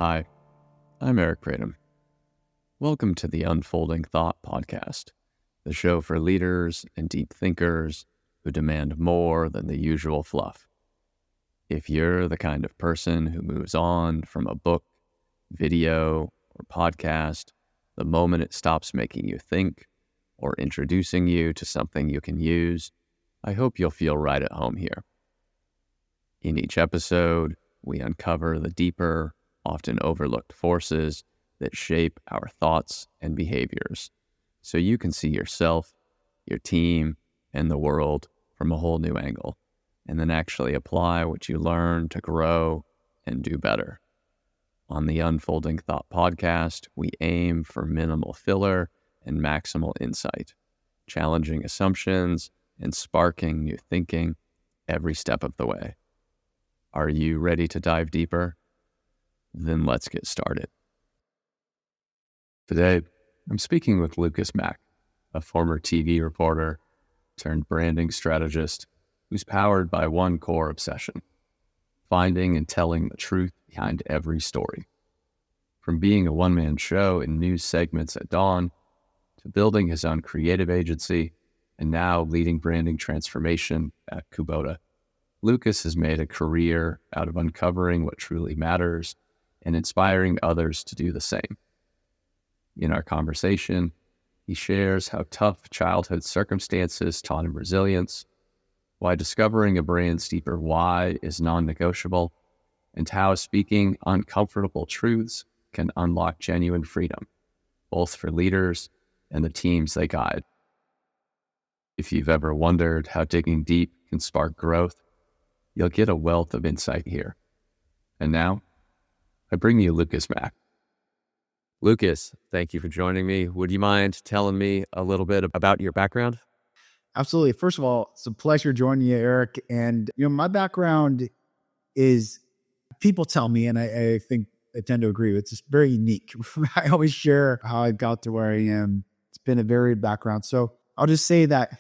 Hi, I'm Eric Pratum. Welcome to the Unfolding Thought Podcast, the show for leaders and deep thinkers who demand more than the usual fluff. If you're the kind of person who moves on from a book, video, or podcast the moment it stops making you think or introducing you to something you can use, I hope you'll feel right at home here. In each episode, we uncover the deeper, often overlooked forces that shape our thoughts and behaviors, so you can see yourself, your team, and the world from a whole new angle, and then actually apply what you learn to grow and do better. On the Unfolding Thought Podcast, we aim for minimal filler and maximal insight, challenging assumptions and sparking new thinking every step of the way. Are you ready to dive deeper? Then let's get started. Today, I'm speaking with Lucas Mack, a former TV reporter turned branding strategist who's powered by one core obsession: finding and telling the truth behind every story. From being a one-man show in news segments at dawn, to building his own creative agency, and now leading branding transformation at Kubota, Lucas has made a career out of uncovering what truly matters and inspiring others to do the same. In our conversation, he shares how tough childhood circumstances taught him resilience, why discovering a brand's deeper why is non-negotiable, and how speaking uncomfortable truths can unlock genuine freedom, both for leaders and the teams they guide. If you've ever wondered how digging deep can spark growth, you'll get a wealth of insight here. And now, I bring you Lucas Mack. Lucas, thank you for joining me. Would you mind telling me a little bit about your background? Absolutely. First of all, it's a pleasure joining you, Eric. And, my background is, people tell me, and I think I tend to agree, it's just very unique. I always share how I got to where I am. It's been a varied background. So I'll just say that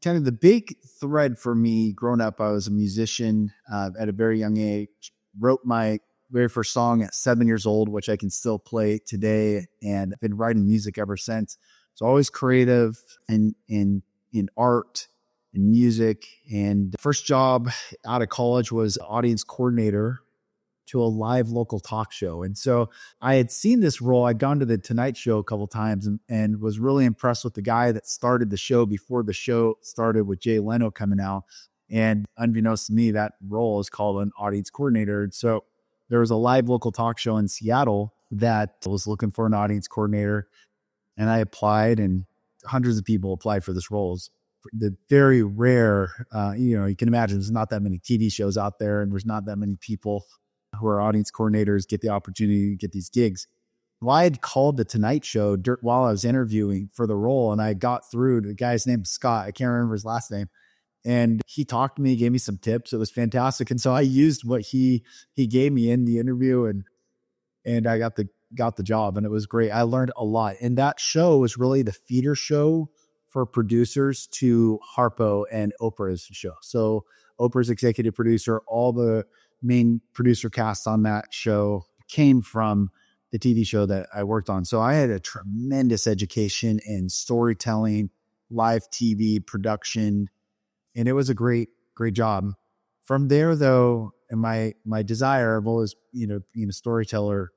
kind of the big thread for me growing up, I was a musician at a very young age, wrote my very first song at 7 years old, which I can still play today. And I've been writing music ever since. So always creative and in art and music. And the first job out of college was audience coordinator to a live local talk show. And so I had seen this role. I'd gone to the Tonight Show a couple of times and was really impressed with the guy that started the show before the show started, with Jay Leno coming out. And unbeknownst to me, that role is called an audience coordinator. And so there was a live local talk show in Seattle that was looking for an audience coordinator. And I applied, and hundreds of people applied for this role. The very rare, you can imagine there's not that many TV shows out there, and there's not that many people who are audience coordinators get the opportunity to get these gigs. Well, I had called the Tonight Show while I was interviewing for the role, and I got through. The guy's name is Scott. I can't remember his last name. And he talked to me, gave me some tips. It was fantastic. And so I used what he gave me in the interview, and I got the job, and it was great. I learned a lot. And that show was really the feeder show for producers to Harpo and Oprah's show. So Oprah's executive producer, all the main producer cast on that show came from the TV show that I worked on. So I had a tremendous education in storytelling, live TV production, and it was a great job. From there, though, and my desire, I've always, being a storyteller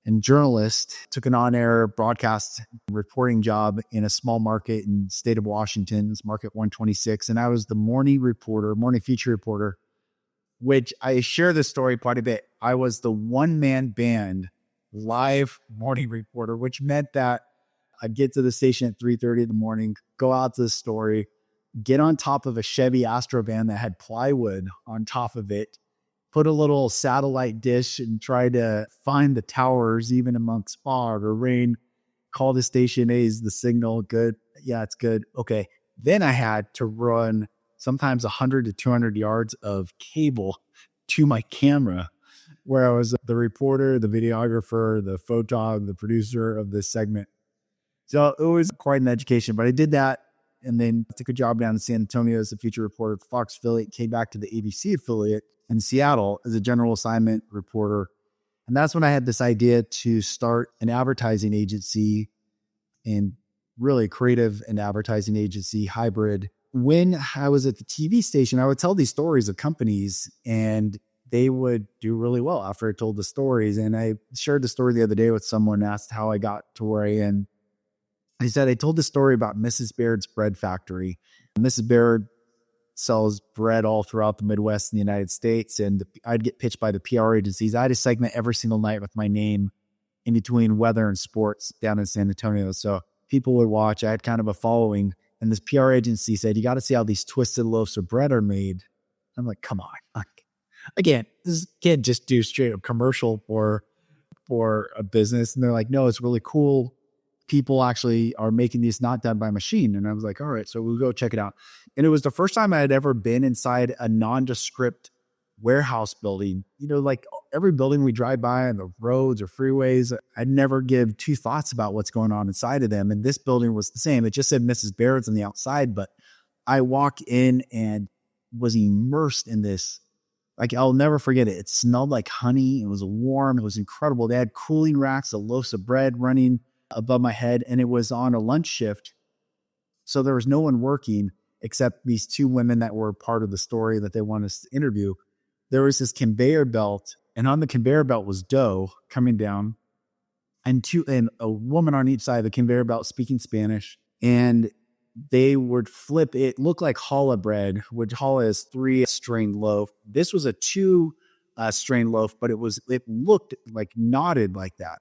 and journalist, took an on-air broadcast reporting job in a small market in the state of Washington. It's Market 126. And I was the morning feature reporter, which I share this story quite a bit. I was the one-man band live morning reporter, which meant that I'd get to the station at 3:30 in the morning, go out to the story, get on top of a Chevy Astro van that had plywood on top of it, put a little satellite dish and try to find the towers even amongst fog or rain, call the station, hey, is the signal good? Yeah, it's good. Okay. Then I had to run sometimes 100 to 200 yards of cable to my camera, where I was the reporter, the videographer, the photog, the producer of this segment. So it was quite an education, but I did that. And then took a job down in San Antonio as a feature reporter at the Fox affiliate, came back to the ABC affiliate in Seattle as a general assignment reporter. And that's when I had this idea to start an advertising agency, and really creative and advertising agency hybrid. When I was at the TV station, I would tell these stories of companies and they would do really well after I told the stories. And I shared the story the other day with someone, asked how I got to where I am. I said, I told the story about Mrs. Baird's bread factory. Mrs. Baird sells bread all throughout the Midwest in the United States. And I'd get pitched by the PR agencies. I had a segment every single night with my name in between weather and sports down in San Antonio. So people would watch. I had kind of a following. And this PR agency said, you got to see how these twisted loaves of bread are made. I'm like, come on. Again, this can't just do straight up commercial for a business. And they're like, no, it's really cool. People actually are making these, not done by machine. And I was like, all right, so we'll go check it out. And it was the first time I had ever been inside a nondescript warehouse building. You know, like every building we drive by on the roads or freeways, I'd never give two thoughts about what's going on inside of them. And this building was the same. It just said Mrs. Baird's on the outside, but I walked in and was immersed in this. Like, I'll never forget it. It smelled like honey. It was warm. It was incredible. They had cooling racks of loaves of bread running above my head, and it was on a lunch shift. So there was no one working except these two women that were part of the story that they wanted us to interview. There was this conveyor belt, and on the conveyor belt was dough coming down, and a woman on each side of the conveyor belt speaking Spanish. And they would flip it. Looked like challah bread, which challah is 3-strained loaf. This was a 2-strained loaf, but it looked like knotted like that.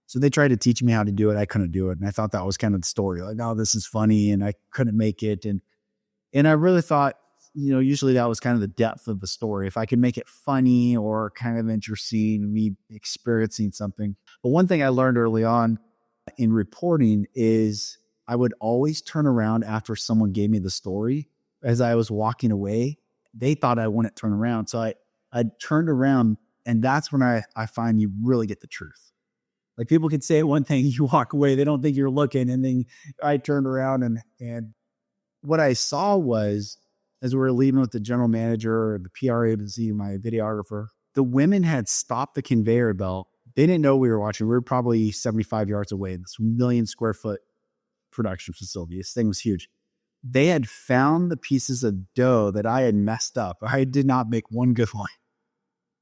So they tried to teach me how to do it. I couldn't do it. And I thought that was kind of the story. Like, oh, this is funny. And I couldn't make it. And I really thought, you know, usually that was kind of the depth of the story. If I could make it funny or kind of interesting, me experiencing something. But one thing I learned early on in reporting is I would always turn around after someone gave me the story. As I was walking away, they thought I wouldn't turn around. So I turned around, and that's when I find you really get the truth. Like, people can say one thing, you walk away, they don't think you're looking. And then I turned around and what I saw was, as we were leaving with the general manager, the PR agency, my videographer, the women had stopped the conveyor belt. They didn't know we were watching. We were probably 75 yards away. This 1 million square foot production facility. This thing was huge. They had found the pieces of dough that I had messed up. I did not make one good one.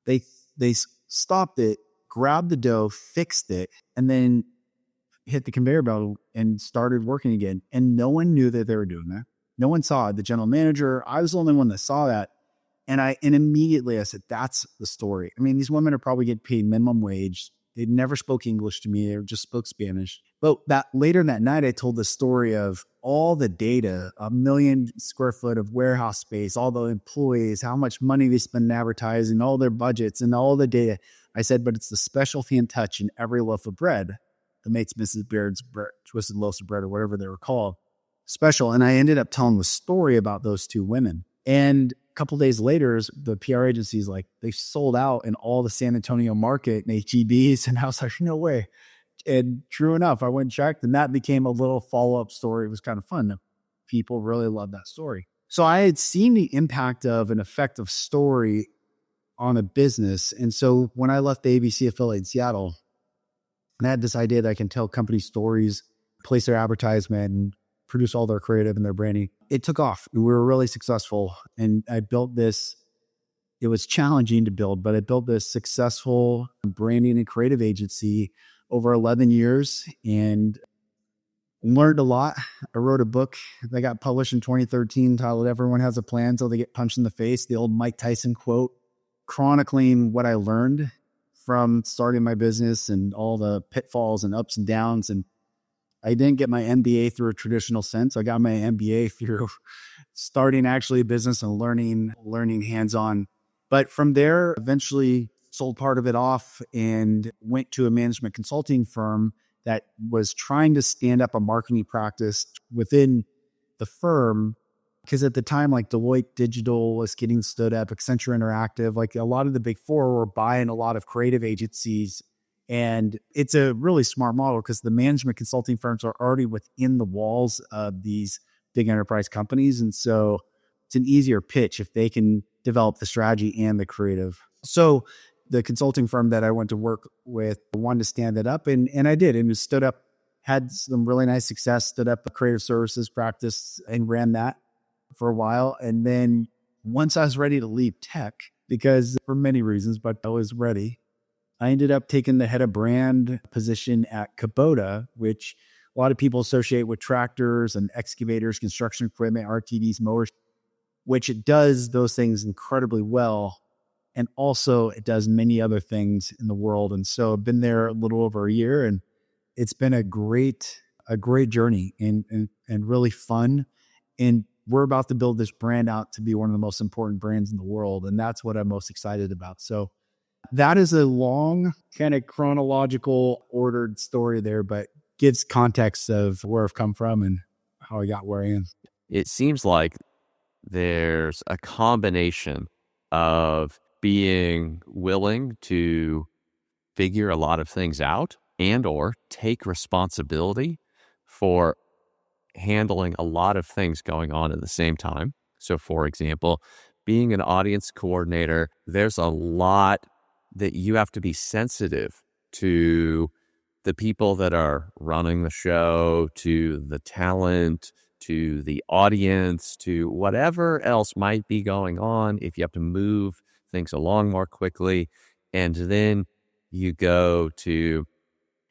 They stopped it, grabbed the dough, fixed it, and then hit the conveyor belt and started working again. And no one knew that they were doing that. No one saw it. The general manager, I was the only one that saw that. And immediately I said, that's the story. I mean, these women are probably getting paid minimum wage. They never spoke English to me. They just spoke Spanish. But later that night, I told the story of all the data, 1 million square foot of warehouse space, all the employees, how much money they spend in advertising, all their budgets and all the data. I said, but it's the specialty and touch in every loaf of bread that makes Mrs. Baird's twisted loaves of bread, or whatever they were called, special. And I ended up telling the story about those two women. And a couple of days later, the PR agency's like, they sold out in all the San Antonio market and HEBs. And I was like, no way. And true enough, I went and checked, and that became a little follow-up story. It was kind of fun. People really loved that story. So I had seen the impact of an effective story on a business. And so when I left the ABC affiliate in Seattle, and I had this idea that I can tell company stories, place their advertisement, and produce all their creative and their branding, it took off. We were really successful. And I built this, it was challenging to build, but I built this successful branding and creative agency over 11 years and learned a lot. I wrote a book that got published in 2013 titled Everyone Has a Plan Until They Get Punched in the Face, the old Mike Tyson quote, chronicling what I learned from starting my business and all the pitfalls and ups and downs. And I didn't get my MBA through a traditional sense. I got my MBA through starting actually a business and learning hands-on. But from there, eventually sold part of it off and went to a management consulting firm that was trying to stand up a marketing practice within the firm. Because at the time, like Deloitte Digital was getting stood up, Accenture Interactive, like a lot of the big four were buying a lot of creative agencies. And it's a really smart model because the management consulting firms are already within the walls of these big enterprise companies. And so it's an easier pitch if they can develop the strategy and the creative. So the consulting firm that I went to work with wanted to stand it up, and I did. And it stood up, had some really nice success, stood up a creative services practice and ran that for a while. And then once I was ready to leave tech, because for many reasons, but I was ready, I ended up taking the head of brand position at Kubota, which a lot of people associate with tractors and excavators, construction equipment, RTVs, mowers, which it does those things incredibly well. And also it does many other things in the world. And so I've been there a little over a year, and it's been a great journey and really fun. And we're about to build this brand out to be one of the most important brands in the world. And that's what I'm most excited about. So that is a long kind of chronological ordered story there, but gives context of where I've come from and how I got where I am. It seems like there's a combination of being willing to figure a lot of things out and or take responsibility for handling a lot of things going on at the same time. So for example, being an audience coordinator, there's a lot that you have to be sensitive to the people that are running the show, to the talent, to the audience, to whatever else might be going on. If you have to move things along more quickly, and then you go to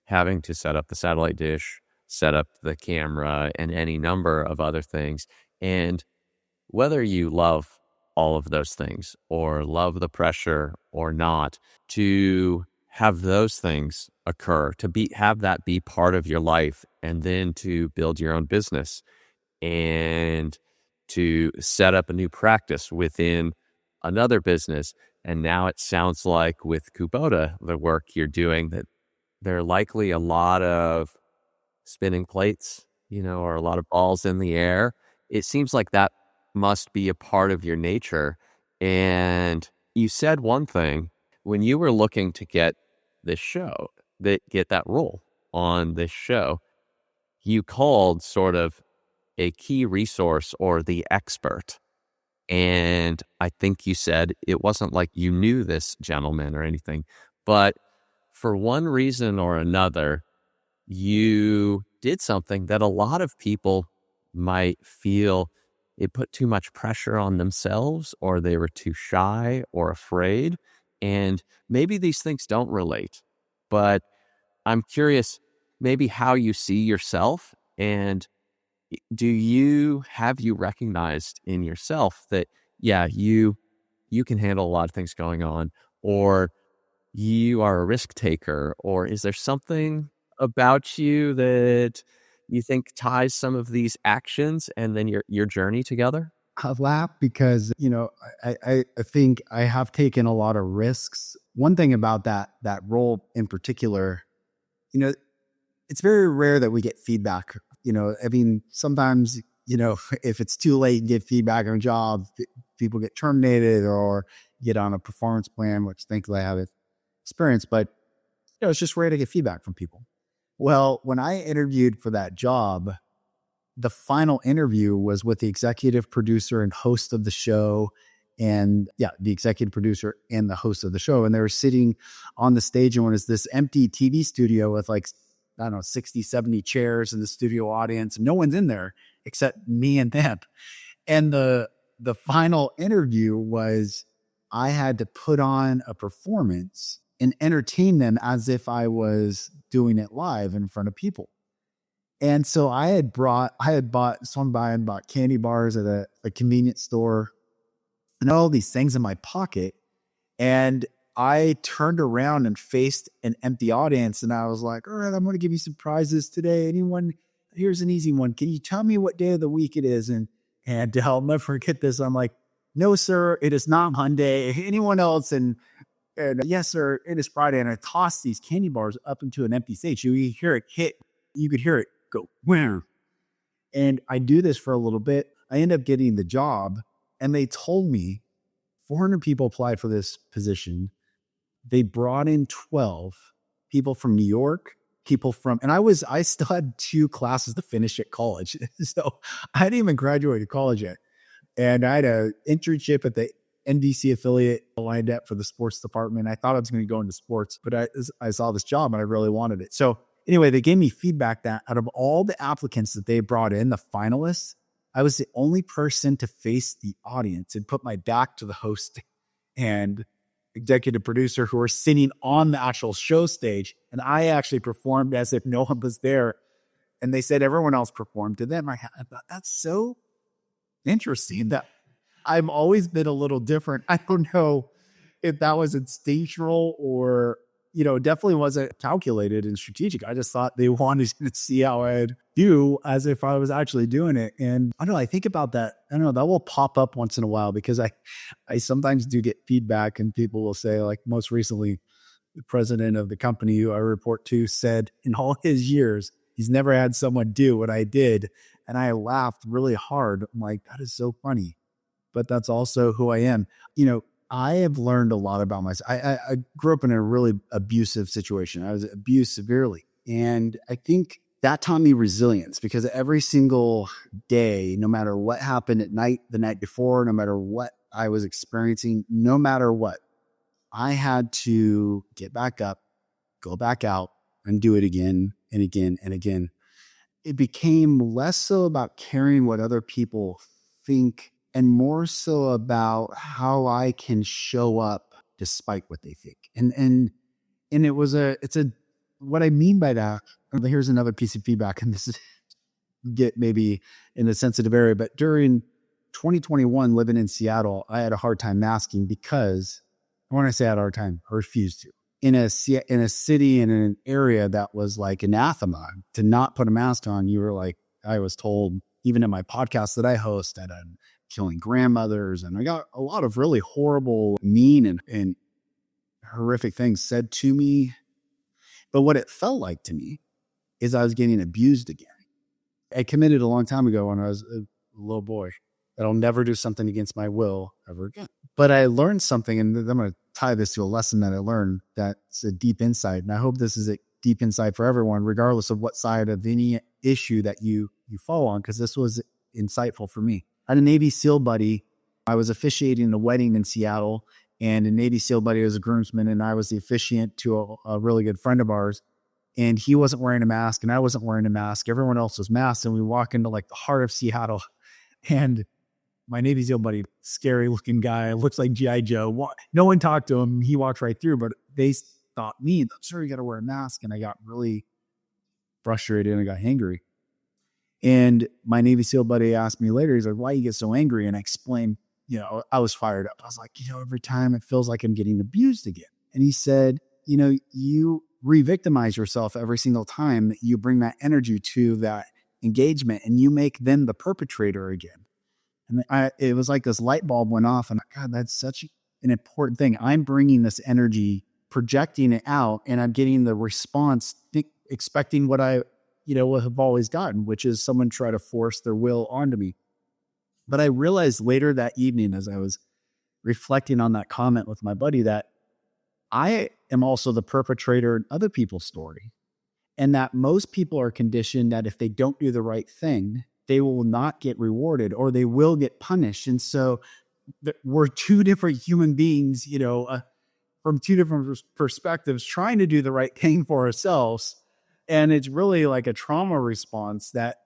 having to set up the satellite dish, set up the camera, and any number of other things. And whether you love all of those things or love the pressure or not, to have those things occur, to have that be part of your life, and then to build your own business and to set up a new practice within another business. And now it sounds like with Kubota, the work you're doing, that there are likely a lot of spinning plates, or a lot of balls in the air. It seems like that must be a part of your nature. And you said one thing when you were looking to get this show, get that role on this show, you called sort of a key resource or the expert. And I think you said it wasn't like you knew this gentleman or anything, but for one reason or another, you did something that a lot of people might feel it put too much pressure on themselves, or they were too shy or afraid. And maybe these things don't relate, but I'm curious maybe how you see yourself, and have you recognized in yourself that, yeah, you can handle a lot of things going on, or you are a risk taker, or is there something about you that you think ties some of these actions and then your journey together? I laugh because, I think I have taken a lot of risks. One thing about that role in particular, it's very rare that we get feedback. Sometimes, if it's too late and get feedback on a job, people get terminated or get on a performance plan, which thankfully I have experience, but it's just rare to get feedback from people. Well, when I interviewed for that job, the final interview was with the executive producer and host of the show. And the executive producer and the host of the show. And they were sitting on the stage in what is this empty TV studio with 60, 70 chairs in the studio audience. And no one's in there except me and them. And the final interview was I had to put on a performance and entertain them as if I was doing it live in front of people. And so I had bought candy bars at a convenience store and all these things in my pocket. And I turned around and faced an empty audience. And I was like, all right, I'm going to give you some prizes today. Here's an easy one. Can you tell me what day of the week it is? And I'll never forget this. I'm like, no, sir, it is not Monday. Anyone else? And yes, sir, it is Friday. And I tossed these candy bars up into an empty stage. You could hear it hit. You could hear it go, where? And I do this for a little bit. I end up getting the job. And they told me 400 people applied for this position. They brought in 12 people from New York, and I still had 2 classes to finish at college. So I hadn't even graduated college yet. And I had an internship at the NBC affiliate lined up for the sports department. I thought I was going to go into sports, but I saw this job and I really wanted it. So anyway, they gave me feedback that out of all the applicants that they brought in, the finalists, I was the only person to face the audience and put my back to the host and executive producer who were sitting on the actual show stage. And I actually performed as if no one was there. And they said everyone else performed to them. I thought, that's so interesting that I've always been a little different. I don't know if that was instinctual or, definitely wasn't calculated and strategic. I just thought they wanted to see how I'd do as if I was actually doing it. And I don't know, I think about that. I don't know, that will pop up once in a while because I sometimes do get feedback and people will say, like most recently, the president of the company who I report to said in all his years, he's never had someone do what I did. And I laughed really hard. I'm like, that is so funny. But that's also who I am. I have learned a lot about myself. I grew up in a really abusive situation. I was abused severely. And I think that taught me resilience because every single day, no matter what happened at night, the night before, no matter what I was experiencing, no matter what, I had to get back up, go back out and do it again and again and again. It became less so about caring what other people think and more so about how I can show up despite what they think. And it's what I mean by that. Here's another piece of feedback, and this is get maybe in a sensitive area, but during 2021, living in Seattle, I had a hard time masking because when I say I had a hard time, I refused to. In a city, in an area that was like anathema to not put a mask on, you were like, I was told, even in my podcast that I host, that I'm killing grandmothers. And I got a lot of really horrible, mean and horrific things said to me. But what it felt like to me is I was getting abused again. I committed a long time ago when I was a little boy that I'll never do something against my will ever again. But I learned something, and I'm going to tie this to a lesson that I learned that's a deep insight. And I hope this is a deep insight for everyone, regardless of what side of any issue that you fall on, because this was insightful for me. I had a Navy SEAL buddy. I was officiating a wedding in Seattle, and a Navy SEAL buddy was a groomsman, and I was the officiant to a really good friend of ours. And he wasn't wearing a mask, and I wasn't wearing a mask. Everyone else was masked, and we walk into like the heart of Seattle, and my Navy SEAL buddy, scary looking guy, looks like G.I. Joe. No one talked to him. He walked right through, but they thought me, sir, you got to wear a mask. And I got really frustrated and I got angry. And my Navy SEAL buddy asked me later, he's like, why you get so angry? And I explained, I was fired up. I was like, every time it feels like I'm getting abused again. And he said, you re-victimize yourself every single time that you bring that energy to that engagement and you make them the perpetrator again. And it was like this light bulb went off and God, that's such an important thing. I'm bringing this energy, projecting it out, and I'm getting the response, expecting what I have always gotten, which is someone try to force their will onto me. But I realized later that evening, as I was reflecting on that comment with my buddy, that I am also the perpetrator in other people's story. And that most people are conditioned that if they don't do the right thing, they will not get rewarded or they will get punished. And so we're two different human beings, from two different perspectives, trying to do the right thing for ourselves. And it's really like a trauma response that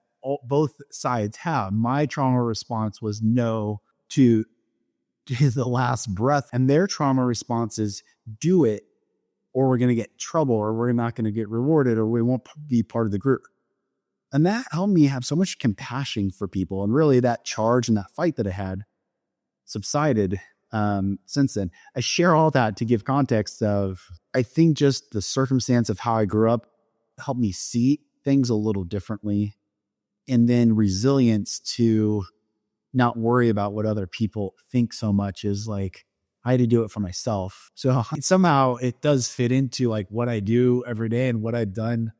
both sides have. My trauma response was no to the last breath. And their trauma response is do it or we're going to get in trouble or we're not going to get rewarded or we won't be part of the group. And that helped me have so much compassion for people. And really that charge and that fight that I had subsided since then. I share all that to give context of, I think just the circumstance of how I grew up helped me see things a little differently. And then resilience to not worry about what other people think so much is like, I had to do it for myself. So somehow it does fit into like what I do every day and what I've done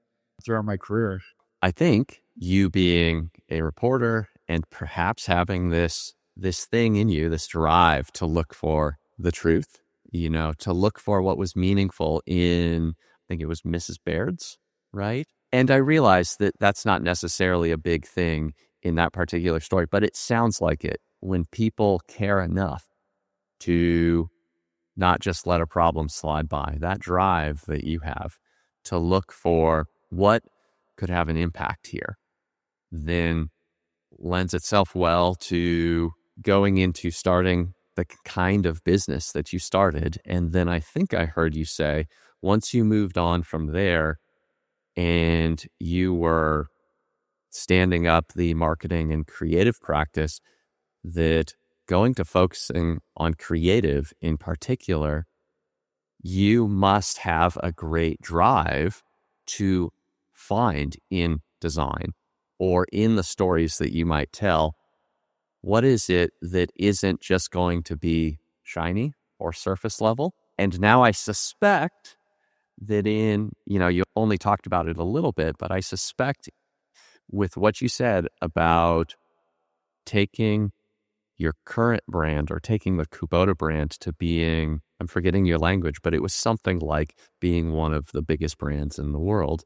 throughout my career. I think you being a reporter and perhaps having this thing in you, this drive to look for the truth, to look for what was meaningful in, I think it was Mrs. Baird's, right? And I realized that that's not necessarily a big thing in that particular story, but it sounds like it when people care enough to not just let a problem slide by, that drive that you have to look for what could have an impact here, then lends itself well to going into starting the kind of business that you started. And then I think I heard you say, once you moved on from there and you were standing up the marketing and creative practice, that going to focusing on creative in particular, you must have a great drive to find in design or in the stories that you might tell, what is it that isn't just going to be shiny or surface level? And now I suspect that you only talked about it a little bit, but I suspect with what you said about taking your current brand or taking the Kubota brand to being, I'm forgetting your language, but it was something like being one of the biggest brands in the world,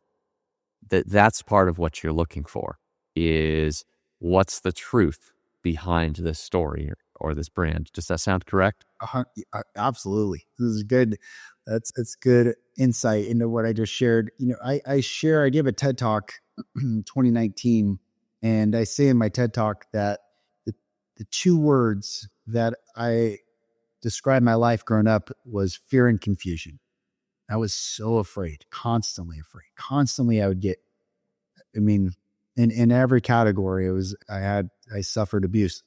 that's part of what you're looking for, is what's the truth behind this story or this brand. Does that sound correct? Absolutely. This is good. It's good insight into what I just shared. I gave a TED Talk in 2019, and I say in my TED Talk that the two words that I described my life growing up was fear and confusion. I was so afraid, constantly afraid. Constantly I would get, in every category, I suffered abuse.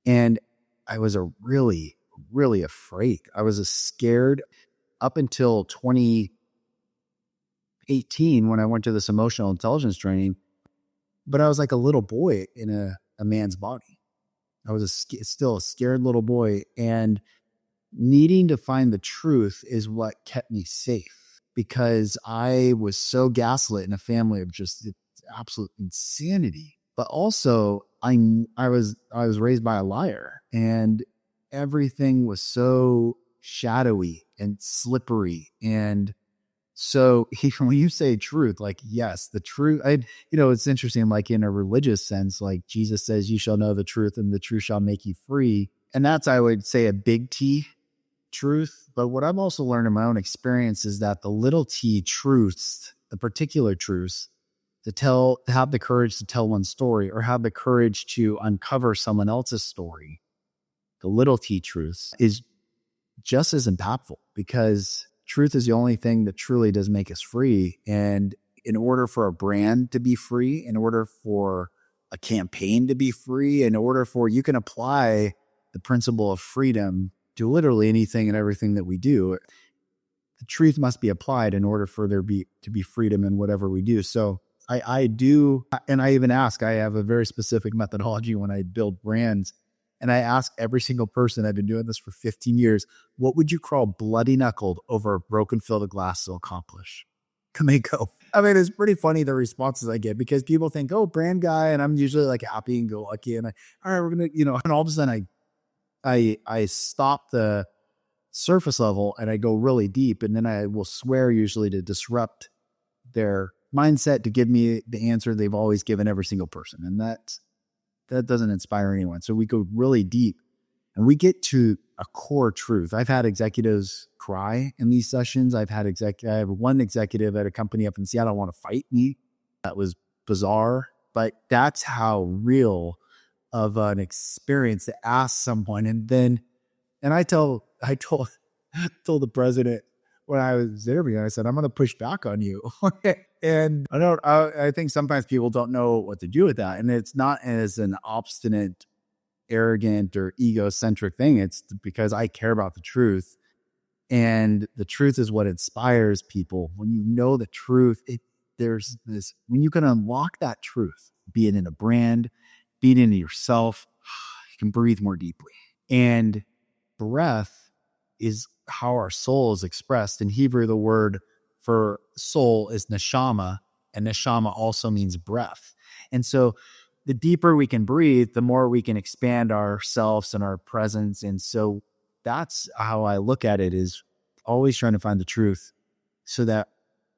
And I was really, really afraid. I was scared up until 2018 when I went to this emotional intelligence training. But I was like a little boy in a man's body. I was still a scared little boy, and needing to find the truth is what kept me safe, because I was so gaslit in a family of just absolute insanity. But also I was raised by a liar, and everything was so shadowy and slippery. And so when you say truth, like, yes, the truth, it's interesting, like in a religious sense, like Jesus says, you shall know the truth and the truth shall make you free. And that's, I would say, a big T truth. But what I've also learned in my own experience is that the little T truths, the particular truths, to have the courage to tell one story or have the courage to uncover someone else's story, the little T truths, is just as impactful, because truth is the only thing that truly does make us free. And in order for a brand to be free, in order for a campaign to be free, you can apply the principle of freedom to literally anything and everything that we do. The truth must be applied in order for there to be freedom in whatever we do. So I do, and I even ask, I have a very specific methodology when I build brands. And I ask every single person, I've been doing this for 15 years, what would you crawl bloody knuckled over a broken field of glass to accomplish? Can they go? It's pretty funny the responses I get, because people think, oh, brand guy. And I'm usually like happy and go lucky. And all right, we're going to, and all of a sudden I stop the surface level and I go really deep. And then I will swear usually to disrupt their mindset to give me the answer they've always given every single person. And that doesn't inspire anyone. So we go really deep and we get to a core truth. I've had executives cry in these sessions. I have one executive at a company up in Seattle want to fight me. That was bizarre, but that's how real of an experience to ask someone. And I told the president when I was interviewing, I said, I'm going to push back on you. And I think sometimes people don't know what to do with that. And it's not as an obstinate, arrogant, or egocentric thing. It's because I care about the truth. And the truth is what inspires people. When you know the truth, when you can unlock that truth, be it in a brand, be it in yourself, you can breathe more deeply. And breath is how our soul is expressed. In Hebrew, the word for soul is neshama, and neshama also means breath. And so the deeper we can breathe, the more we can expand ourselves and our presence. And so that's how I look at it, is always trying to find the truth so that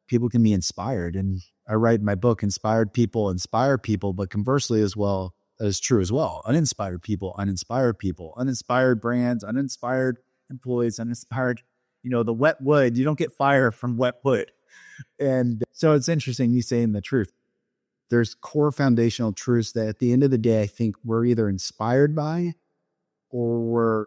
people can be inspired. And I write in my book, inspired people inspire people, but conversely as well, that is true as well. Uninspired people, uninspired brands, uninspired employees, uninspired, the wet wood. You don't get fire from wet wood. And so it's interesting you saying the truth. There's core foundational truths that at the end of the day, I think we're either inspired by or we're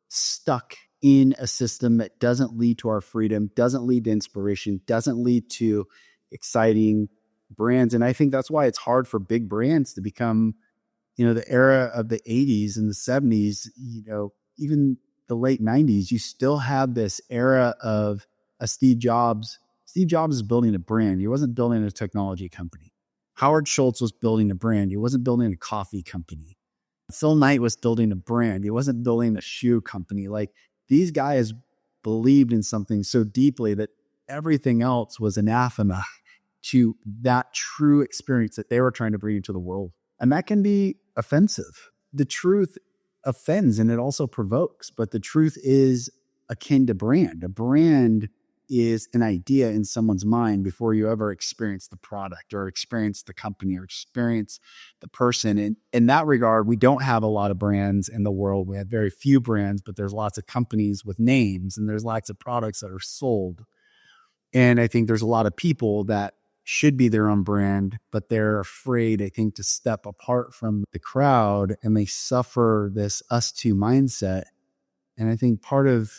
stuck in a system that doesn't lead to our freedom, doesn't lead to inspiration, doesn't lead to exciting brands. And I think that's why it's hard for big brands to become, the era of the 80s and the 70s, even the late 90s, you still have this era of a Steve Jobs. Steve Jobs is building a brand. He wasn't building a technology company. Howard Schultz was building a brand. He wasn't building a coffee company. Phil Knight was building a brand. He wasn't building a shoe company. Like, these guys believed in something so deeply that everything else was anathema to that true experience that they were trying to bring into the world. And that can be offensive. The truth offends and it also provokes, but the truth is akin to brand. A brand is an idea in someone's mind before you ever experience the product or experience the company or experience the person. And in that regard, we don't have a lot of brands in the world. We have very few brands, but there's lots of companies with names and there's lots of products that are sold. And I think there's a lot of people that should be their own brand, but they're afraid, I think, to step apart from the crowd and they suffer this us too mindset. And I think part of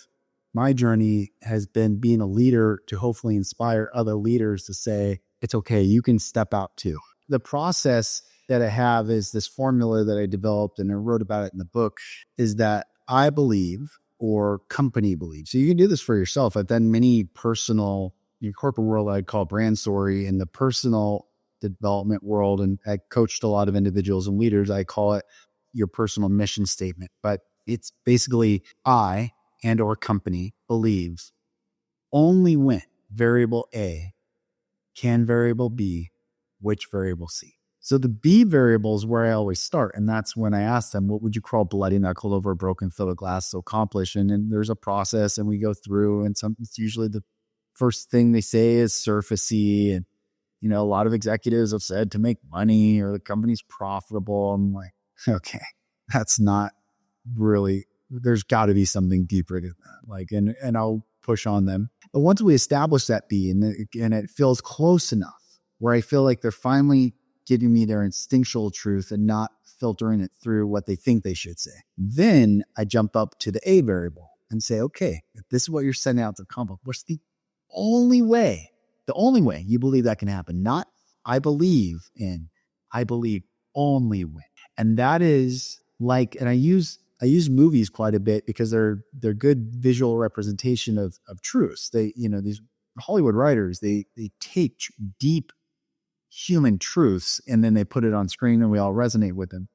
my journey has been being a leader to hopefully inspire other leaders to say, it's okay, you can step out too. The process that I have is this formula that I developed, and I wrote about it in the book, is that I believe, or company believes. So you can do this for yourself. I've done many personal, in corporate world, I'd call brand story. In the personal development world, and I coached a lot of individuals and leaders, I call it your personal mission statement. But it's basically I and or company believes only when variable A can variable B, which variable C. So the B variable is where I always start. And that's when I ask them, what would you crawl bloody knuckle over a broken fill of glass to accomplish? And then there's a process and we go through, and it's usually the first thing they say is surfacey. And, a lot of executives have said to make money or the company's profitable. I'm like, okay, that's not really, there's got to be something deeper to that. And I'll push on them. But once we establish that B and it feels close enough where I feel like they're finally giving me their instinctual truth and not filtering it through what they think they should say, then I jump up to the A variable and say, okay, if this is what you're setting out to accomplish, what's the only way you believe that can happen? Not I believe in, I believe only when. And that is and I use movies quite a bit because they're good visual representation of truths. They, these Hollywood writers, they take deep human truths and then they put it on screen and we all resonate with them.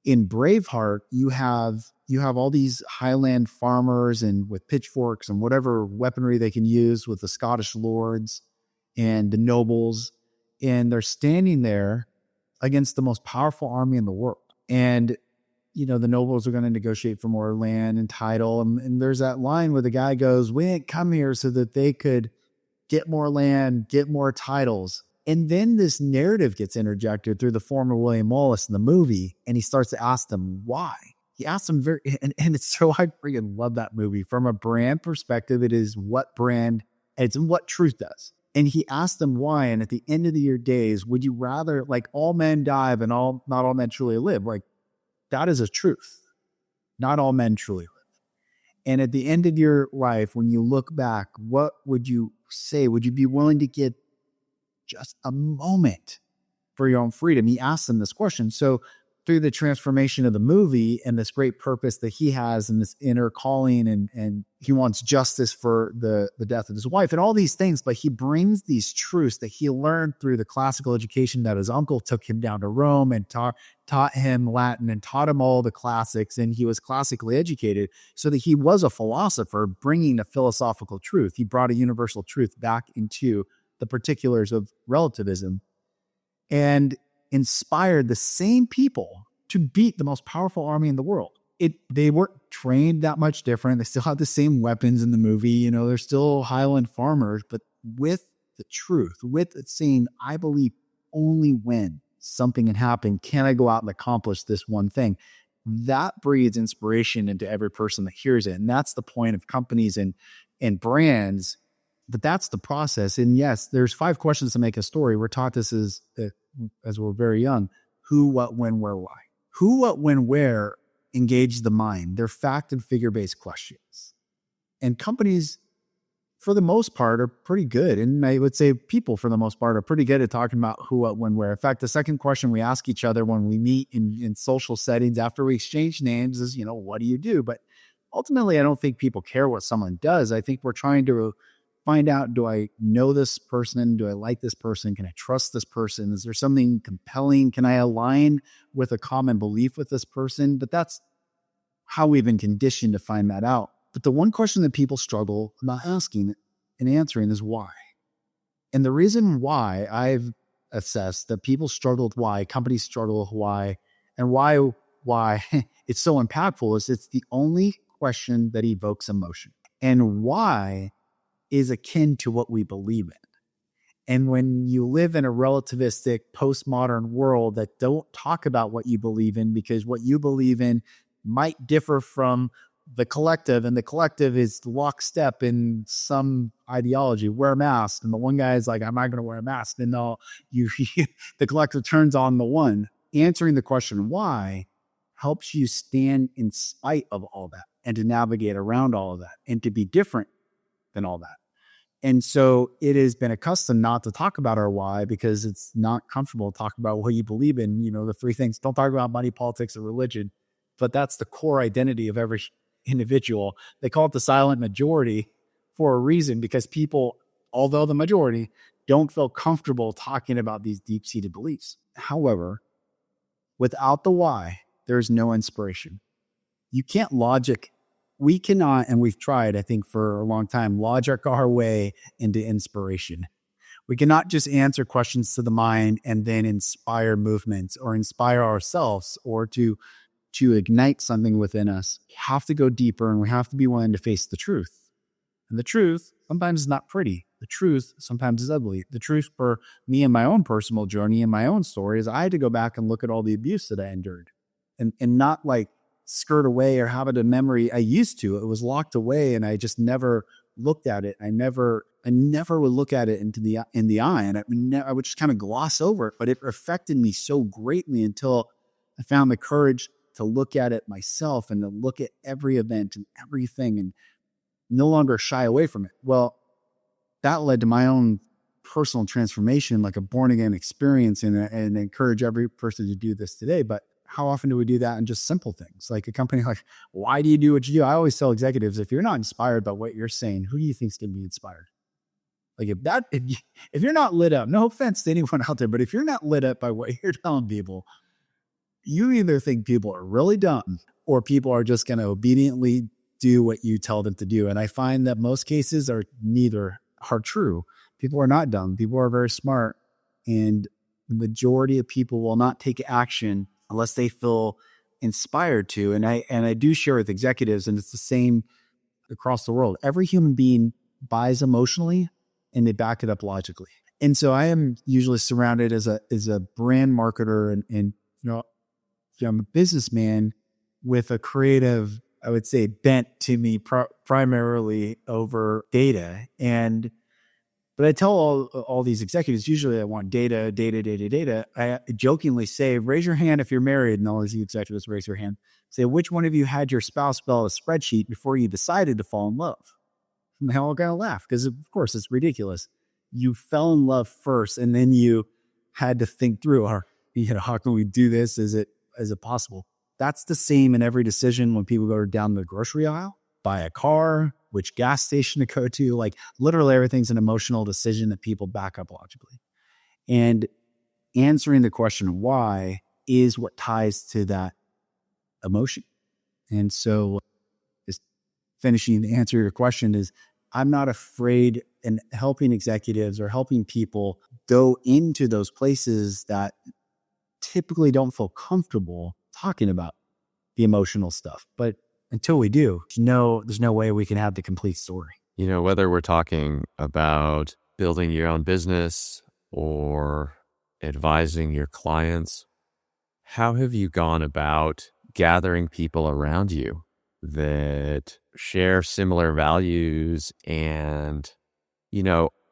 In Braveheart, you have all these Highland farmers and with pitchforks and whatever weaponry they can use with the Scottish lords and the nobles. And they're standing there against the most powerful army in the world. And, the nobles are going to negotiate for more land and title. And there's that line where the guy goes, we didn't come here so that they could get more land, get more titles. And then this narrative gets interjected through the form of William Wallace in the movie. And he starts to ask them why. He asks them and it's so, I freaking love that movie. From a brand perspective, it is what brand, it's what truth does. And he asked them why. And at the end of your days, would you rather, all men die and not all men truly live? That is a truth. Not all men truly live. And at the end of your life, when you look back, what would you say? Would you be willing to give just a moment for your own freedom? He asked them this question. So through the transformation of the movie and this great purpose that he has and this inner calling and he wants justice for the death of his wife and all these things, but he brings these truths that he learned through the classical education that his uncle took him down to Rome and taught him Latin and taught him all the classics. And he was classically educated so that he was a philosopher bringing a philosophical truth. He brought a universal truth back into the particulars of relativism and inspired the same people to beat the most powerful army in the world. They weren't trained that much different. They still have the same weapons in the movie. They're still Highland farmers, but with the truth, with it saying, I believe only when something can happen. Can I go out and accomplish this one thing? That breeds inspiration into every person that hears it. And that's the point of companies and brands. But that's the process. And yes, there's 5 questions to make a story. We're taught this as we're very young. Who, what, when, where, why. Who, what, when, where engage the mind. They're fact and figure-based questions. And companies, for the most part, are pretty good. And I would say people, for the most part, are pretty good at talking about who, what, when, where. In fact, the second question we ask each other when we meet in social settings after we exchange names is, what do you do? But ultimately, I don't think people care what someone does. I think we're trying to find out, do I know this person? Do I like this person? Can I trust this person? Is there something compelling? Can I align with a common belief with this person? But that's how we've been conditioned to find that out. But the one question that people struggle about asking and answering is why. And the reason why I've assessed that people struggle with why, companies struggle with why, and why it's so impactful is it's the only question that evokes emotion. And why is akin to what we believe in. And when you live in a relativistic postmodern world that don't talk about what you believe in, because what you believe in might differ from the collective, and the collective is lockstep in some ideology, wear a mask. And the one guy is like, I'm not going to wear a mask. And the collective turns on the one. Answering the question why helps you stand in spite of all that and to navigate around all of that and to be different than all that. And so it has been a custom not to talk about our why because it's not comfortable to talk about what you believe in. The 3 things: don't talk about money, politics, or religion. But that's the core identity of every individual. They call it the silent majority for a reason, because people, although the majority, don't feel comfortable talking about these deep-seated beliefs. However, without the why, there's no inspiration. You can't logic. We cannot, and we've tried, I think, for a long time, logic our way into inspiration. We cannot just answer questions to the mind and then inspire movements or inspire ourselves or to ignite something within us. We have to go deeper, and we have to be willing to face the truth. And the truth sometimes is not pretty. The truth sometimes is ugly. The truth for me in my own personal journey and my own story is I had to go back and look at all the abuse that I endured and not like skirt away or have it in memory. I used to. It was locked away, and I just never looked at it. I never would look at it in the eye, and I would just kind of gloss over it. But it affected me so greatly until I found the courage to look at it myself and to look at every event and everything and no longer shy away from it. Well, that led to my own personal transformation, like a born again experience, and encourage every person to do this today. But how often do we do that in just simple things? Like a company, like, why do you do what you do? I always tell executives, if you're not inspired by what you're saying, who do you think is going to be inspired? Like if you're not lit up, no offense to anyone out there, but if you're not lit up by what you're telling people, you either think people are really dumb or people are just going to obediently do what you tell them to do. And I find that most cases neither are true. People are not dumb. People are very smart. And the majority of people will not take action unless they feel inspired to. And I do share with executives, and it's the same across the world. Every human being buys emotionally and they back it up logically. And so I am usually surrounded as a brand marketer and I'm a businessman with a creative, I would say, bent to me primarily over data. But I tell all these executives, usually I want data. I jokingly say, raise your hand if you're married, and all these executives raise their hand. Say, which one of you had your spouse fill out a spreadsheet before you decided to fall in love? And they all gotta laugh, because of course it's ridiculous. You fell in love first, and then you had to think through, how can we do this? Is it possible? That's the same in every decision when people go down the grocery aisle, buy a car, which gas station to go to. Like literally everything's an emotional decision that people back up logically. And answering the question why is what ties to that emotion. And so just finishing the answer to your question is, I'm not afraid in helping executives or helping people go into those places that typically don't feel comfortable talking about the emotional stuff. But until we do, there's no way we can have the complete story. Whether we're talking about building your own business or advising your clients, how have you gone about gathering people around you that share similar values and,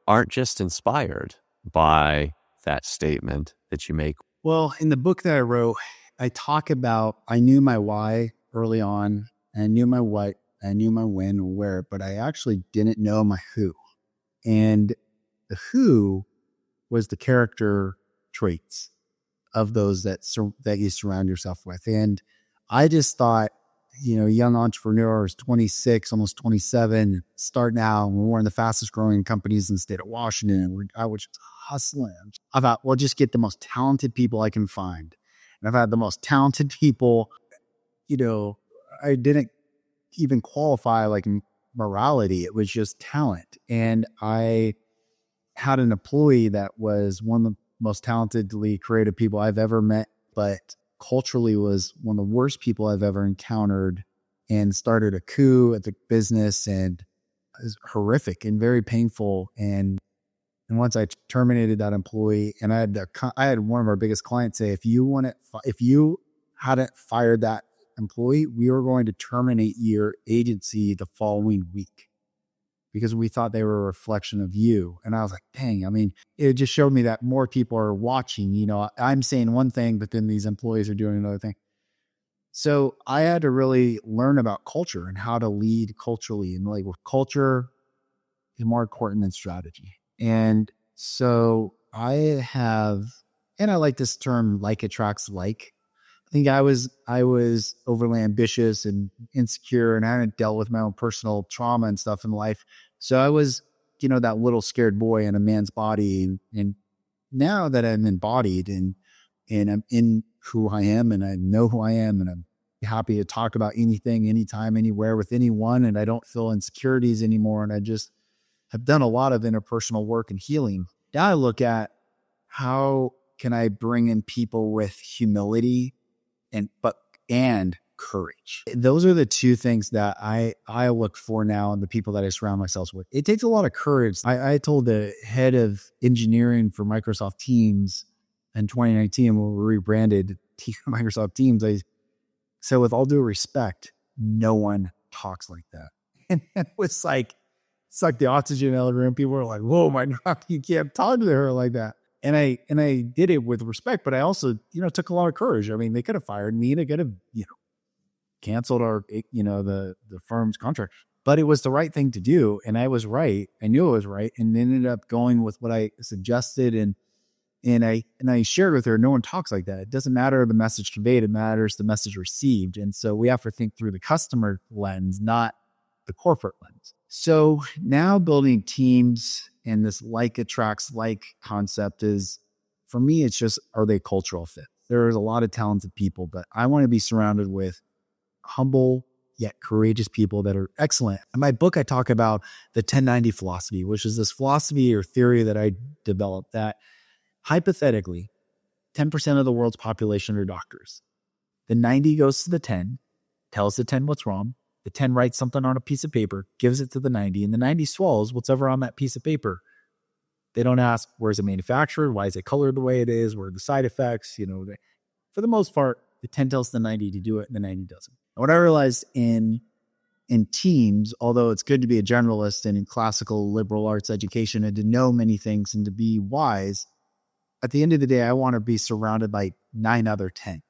aren't just inspired by that statement that you make? Well, in the book that I wrote, I talk about, I knew my why early on, and I knew my what, I knew my when and where, but I actually didn't know my who. And the who was the character traits of those that you surround yourself with. And I just thought, young entrepreneurs, 26, almost 27, start now. We're one of the fastest growing companies in the state of Washington. I was just hustling. I thought, well, just get the most talented people I can find. And I've had the most talented people, I didn't even qualify like morality. It was just talent. And I had an employee that was one of the most talentedly creative people I've ever met, but culturally was one of the worst people I've ever encountered, and started a coup at the business, and it was horrific and very painful. And once I terminated that employee, and I had one of our biggest clients say, if you hadn't fired that employee, we were going to terminate your agency the following week, because we thought they were a reflection of you. And I was like, dang, it just showed me that more people are watching. I'm saying one thing, but then these employees are doing another thing. So I had to really learn about culture and how to lead culturally. And like, with culture is more important than strategy. And so I like this term, like attracts like. I think I was overly ambitious and insecure, and I hadn't dealt with my own personal trauma and stuff in life. So I was, that little scared boy in a man's body. And now that I'm embodied and I'm in who I am, and I know who I am, and I'm happy to talk about anything, anytime, anywhere with anyone, and I don't feel insecurities anymore. And I just have done a lot of interpersonal work and healing. Now I look at how can I bring in people with humility and courage. Those are the two things that I look for now in the people that I surround myself with. It takes a lot of courage. I told the head of engineering for Microsoft Teams in 2019, when we rebranded Microsoft Teams, I said, with all due respect, no one talks like that. And it was like, sucked the oxygen out of the room. People were like, whoa, my God, you can't talk to her like that. And I did it with respect, but I also, took a lot of courage. They could have fired me. They could have, canceled our, the firm's contract, but it was the right thing to do. And I was right. I knew it was right. And ended up going with what I suggested. And I shared with her, no one talks like that. It doesn't matter the message conveyed. It matters the message received. And so we have to think through the customer lens, not the corporate lens. So now building teams and this like attracts like concept is, for me, it's just, are they cultural fit? There's a lot of talented people, but I want to be surrounded with humble yet courageous people that are excellent. In my book, I talk about the 1090 philosophy, which is this philosophy or theory that I developed that hypothetically, 10% of the world's population are doctors. The 90 goes to the 10, tells the 10 what's wrong. The 10 writes something on a piece of paper, gives it to the 90, and the 90 swallows whatever on that piece of paper. They don't ask, where's it manufactured? Why is it colored the way it is? What are the side effects? For the most part, the 10 tells the 90 to do it, and the 90 doesn't. And what I realized in teams, although it's good to be a generalist and in classical liberal arts education and to know many things and to be wise, at the end of the day, I want to be surrounded by 9 other 10s.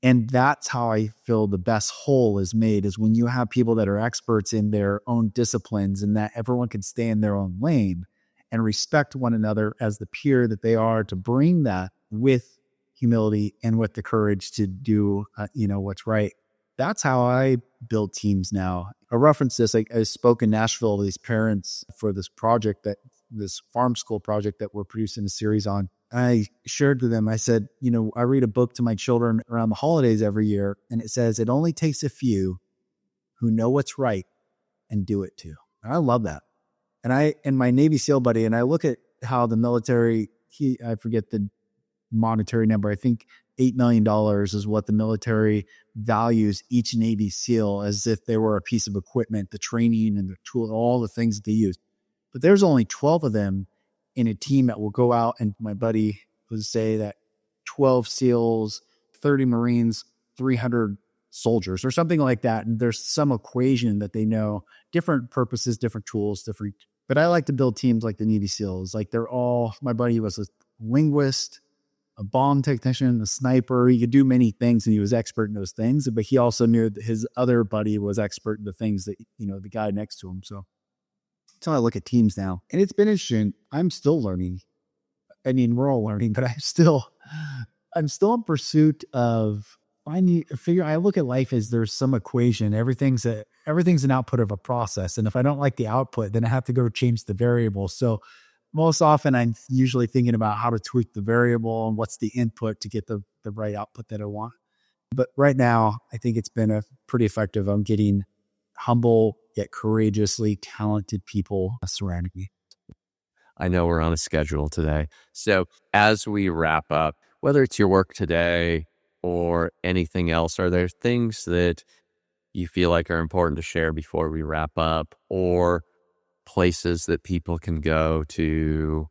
And that's how I feel the best whole is made, is when you have people that are experts in their own disciplines and that everyone can stay in their own lane and respect one another as the peer that they are, to bring that with humility and with the courage to do, what's right. That's how I build teams now. I reference this. I spoke in Nashville to these parents for this farm school project that we're producing a series on. I shared with them, I said, I read a book to my children around the holidays every year, and it says, it only takes a few who know what's right and do it too. And I love that. And my Navy SEAL buddy, and I look at how the military, I forget the monetary number, I think $8 million is what the military values each Navy SEAL, as if they were a piece of equipment, the training and the tool, all the things that they use. But there's only 12 of them in a team that will go out, and my buddy would say that 12 SEALs, 30 Marines, 300 soldiers or something like that. And there's some equation that they know, different purposes, different tools, different. But I like to build teams like the Navy SEALs. Like they're all, my buddy was a linguist, a bomb technician, a sniper. He could do many things and he was expert in those things, but he also knew that his other buddy was expert in the things that, the guy next to him. So that's how I look at teams now. And it's been interesting. I'm still learning. I mean, we're all learning, but I'm still in pursuit of I look at life as there's some equation. Everything's an output of a process. And if I don't like the output, then I have to go change the variable. So most often I'm usually thinking about how to tweak the variable and what's the input to get the right output that I want. But right now, I think it's been pretty effective on getting humble yet courageously talented people surrounding me. I know we're on a schedule today. So as we wrap up, whether it's your work today or anything else, are there things that you feel like are important to share before we wrap up, or places that people can go to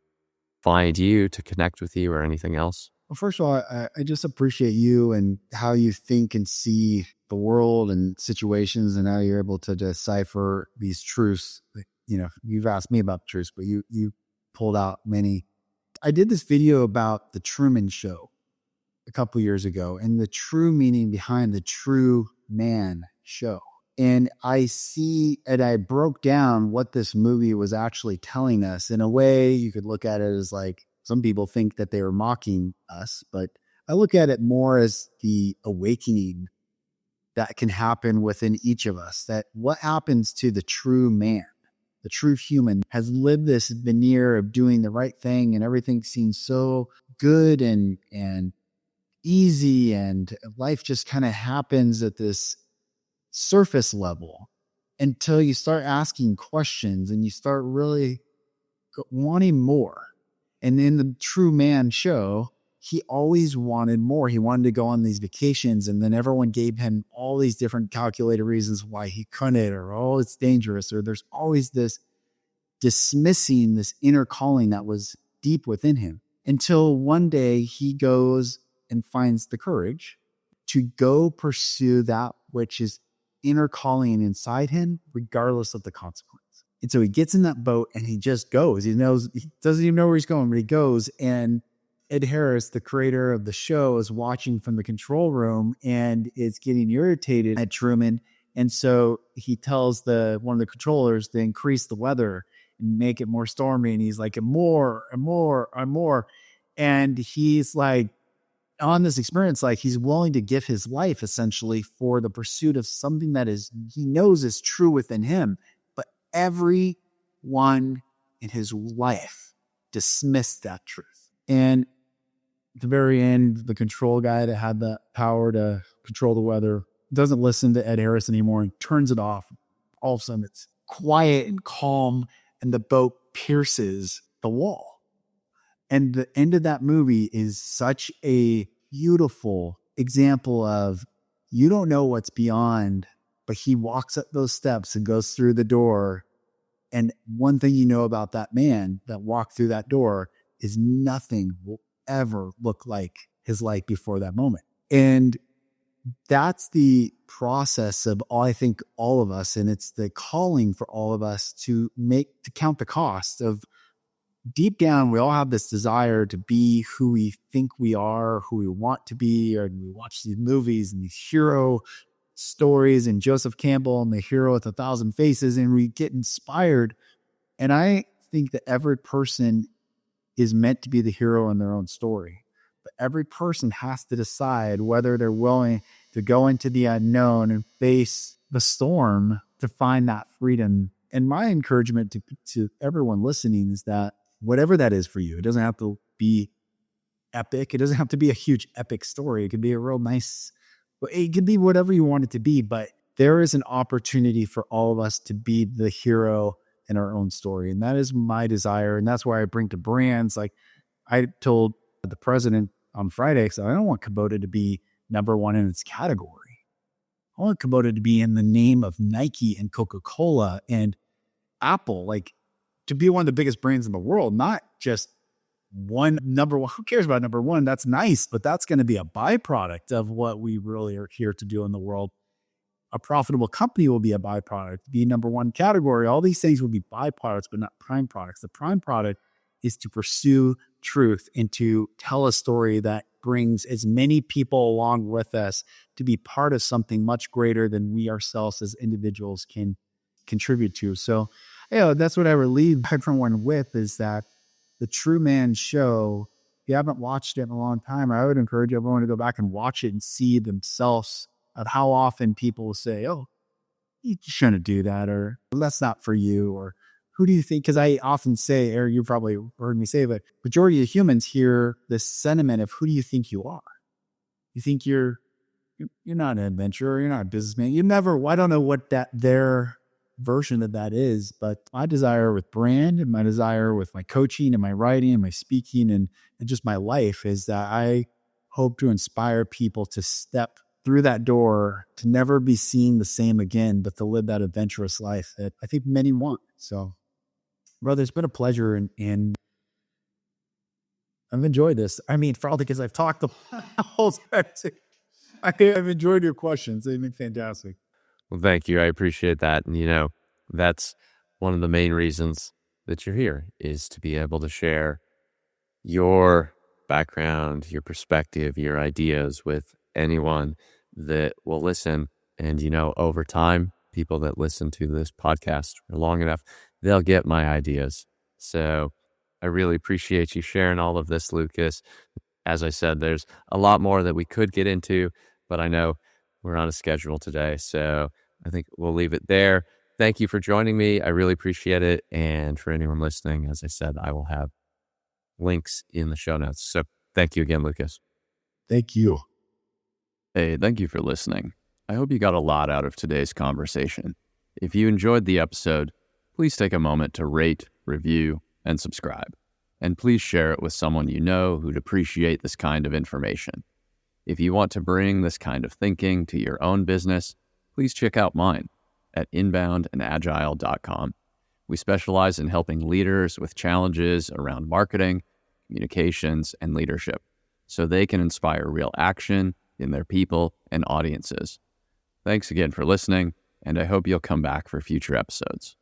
find you, to connect with you, or anything else? Well, first of all, I just appreciate you and how you think and see the world and situations, and how you're able to decipher these truths. You've asked me about truths, but you pulled out many. I did this video about the Truman Show a couple years ago, and the true meaning behind the True Man Show. And I broke down what this movie was actually telling us. In a way, you could look at it as like, some people think that they were mocking us, but I look at it more as the awakening that can happen within each of us. That what happens to the true man, the true human, has lived this veneer of doing the right thing, and everything seems so good and easy, and life just kind of happens at this surface level until you start asking questions and you start really wanting more. And in the True Man Show, he always wanted more. He wanted to go on these vacations, and then everyone gave him all these different calculated reasons why he couldn't, or, oh, it's dangerous, or there's always this dismissing this inner calling that was deep within him, until one day he goes and finds the courage to go pursue that which is inner calling inside him, regardless of the consequence. And so he gets in that boat and he just goes. He doesn't even know where he's going, but he goes. And Ed Harris, the creator of the show, is watching from the control room and is getting irritated at Truman. And so he tells one of the controllers to increase the weather and make it more stormy. And he's like, more and more and more. And he's like, on this experience, like he's willing to give his life essentially for the pursuit of something that he knows is true within him. But everyone in his life dismissed that truth. And at the very end, the control guy that had the power to control the weather doesn't listen to Ed Harris anymore and turns it off. All of a sudden it's quiet and calm, and the boat pierces the wall. And the end of that movie is such a beautiful example of, you don't know what's beyond, but he walks up those steps and goes through the door. And one thing you know about that man that walked through that door is nothing will ever look like his life before that moment. And that's the process of I think all of us, and it's the calling for all of us to count the cost of, deep down, we all have this desire to be who we think we are, who we want to be. Or we watch these movies and these hero stories and Joseph Campbell and the hero with 1,000 faces, and we get inspired. And I think that every person is meant to be the hero in their own story. But every person has to decide whether they're willing to go into the unknown and face the storm to find that freedom. And my encouragement to everyone listening is that whatever that is for you, it doesn't have to be epic. It doesn't have to be a huge epic story. It could be a real nice, it could be whatever you want it to be, but there is an opportunity for all of us to be the hero in our own story. And that is my desire. And that's why I bring to brands. Like I told the president on Friday, so I don't want Kubota to be number one in its category. I want Kubota to be in the name of Nike and Coca-Cola and Apple. Like, to be one of the biggest brands in the world, not just one number one. Who cares about number one? That's nice, but that's going to be a byproduct of what we really are here to do in the world. A profitable company will be a byproduct. Be number one category. All these things will be byproducts, but not prime products. The prime product is to pursue truth and to tell a story that brings as many people along with us to be part of something much greater than we ourselves as individuals can contribute to. So, that's what I would leave everyone with, is that the True Man Show, if you haven't watched it in a long time, I would encourage everyone to go back and watch it and see themselves of how often people will say, oh, you shouldn't do that, or that's not for you, or who do you think? Because I often say, Eric, you probably heard me say, but majority of humans hear this sentiment of, who do you think you are? You think you're not an adventurer, you're not a businessman. I don't know what their version of that is, but my desire with brand and my desire with my coaching and my writing and my speaking and just my life is that I hope to inspire people to step through that door, to never be seen the same again, but to live that adventurous life that I think many want. So, brother, it's been a pleasure, and I've enjoyed this. I mean, for all the kids I've talked the whole time, I've enjoyed your questions. They've been fantastic. Well, thank you. I appreciate that. And, that's one of the main reasons that you're here, is to be able to share your background, your perspective, your ideas with anyone that will listen. And, over time, people that listen to this podcast for long enough, they'll get my ideas. So I really appreciate you sharing all of this, Lucas. As I said, there's a lot more that we could get into, but I know we're on a schedule today. So I think we'll leave it there. Thank you for joining me. I really appreciate it. And for anyone listening, as I said, I will have links in the show notes. So thank you again, Lucas. Thank you. Hey, thank you for listening. I hope you got a lot out of today's conversation. If you enjoyed the episode, please take a moment to rate, review, and subscribe. And please share it with someone you know who'd appreciate this kind of information. If you want to bring this kind of thinking to your own business, please check out mine at inboundandagile.com. We specialize in helping leaders with challenges around marketing, communications, and leadership, so they can inspire real action in their people and audiences. Thanks again for listening, and I hope you'll come back for future episodes.